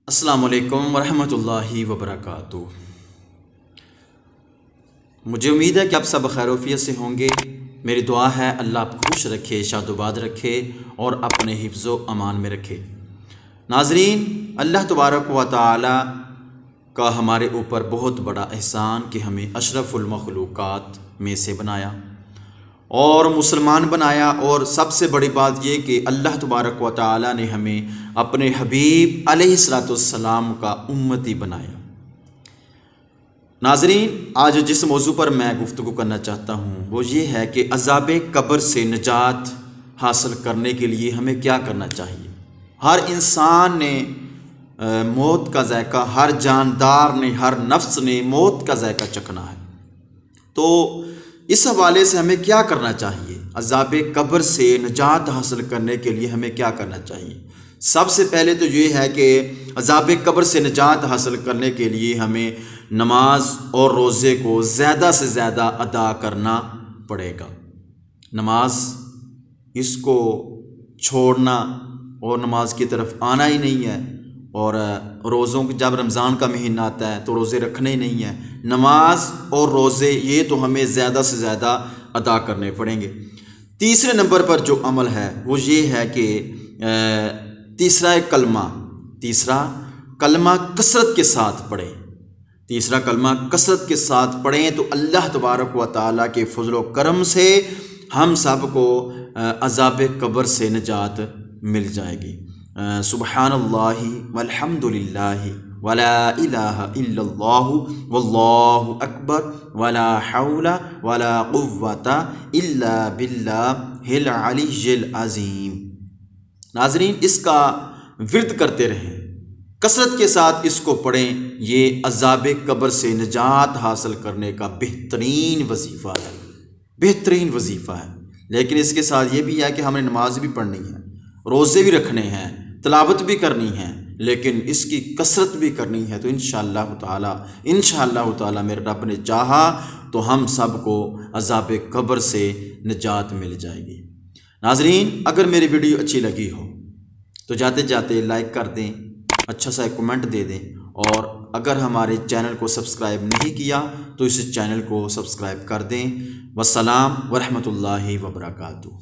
السلام علیکم ورحمۃ اللہ وبرکاتہ۔ مجھے امید ہے کہ آپ سب خیر و عافیت سے ہوں گے۔ میری دعا ہے اللہ آپ کو خوش رکھے، شاد و باد رکھے اور اپنے حفظ و امان میں رکھے۔ ناظرین، اللہ تبارک و تعالی کا ہمارے اوپر بہت بڑا احسان کہ ہمیں اشرف المخلوقات میں سے بنایا اور مسلمان بنایا، اور سب سے بڑی بات یہ کہ اللہ تبارک و تعالی نے ہمیں اپنے حبیب علیہ الصلوۃ والسلام کا امتی بنایا۔ ناظرین، آج جس موضوع پر میں گفتگو کرنا چاہتا ہوں وہ یہ ہے کہ عذاب قبر سے نجات حاصل کرنے کے لیے ہمیں کیا کرنا چاہیے۔ ہر انسان نے موت کا ذائقہ، ہر جاندار نے، ہر نفس نے موت کا ذائقہ چکھنا ہے، تو اس حوالے سے ہمیں کیا کرنا چاہیے؟ عذاب قبر سے نجات حاصل کرنے کے لیے ہمیں کیا کرنا چاہیے؟ سب سے پہلے تو یہ ہے کہ عذاب قبر سے نجات حاصل کرنے کے لیے ہمیں نماز اور روزے کو زیادہ سے زیادہ ادا کرنا پڑے گا۔ نماز اس کو چھوڑنا اور نماز کی طرف آنا ہی نہیں ہے، اور روزوں کی جب رمضان کا مہینہ آتا ہے تو روزے رکھنے ہی نہیں ہیں۔ نماز اور روزے یہ تو ہمیں زیادہ سے زیادہ ادا کرنے پڑیں گے۔ تیسرے نمبر پر جو عمل ہے وہ یہ ہے کہ تیسرا کلمہ کثرت کے ساتھ پڑھیں۔ تیسرا کلمہ کثرت کے ساتھ پڑھیں تو اللہ تبارک و تعالیٰ کے فضل و کرم سے ہم سب کو عذاب قبر سے نجات مل جائے گی۔ سبحان اللہ والحمد للہ ولا الہ الا اللہ واللہ اکبر ولا حول ولا قوۃ الا باللہ العلی العظیم۔ ناظرین، اس کا ورد کرتے رہیں، کثرت کے ساتھ اس کو پڑھیں۔ یہ عذاب قبر سے نجات حاصل کرنے کا بہترین وظیفہ ہے۔ لیکن اس کے ساتھ یہ بھی ہے کہ ہمیں نماز بھی پڑھنی ہے، روزے بھی رکھنے ہیں، تلاوت بھی کرنی ہے، لیکن اس کی کثرت بھی کرنی ہے۔ تو انشاءاللہ تعالی میرے رب نے چاہا تو ہم سب کو عذاب قبر سے نجات مل جائے گی۔ ناظرین، اگر میری ویڈیو اچھی لگی ہو تو جاتے جاتے لائک کر دیں، اچھا سا ایک کمنٹ دے دیں، اور اگر ہمارے چینل کو سبسکرائب نہیں کیا تو اس چینل کو سبسکرائب کر دیں۔ والسلام ورحمۃ اللہ وبرکاتہ۔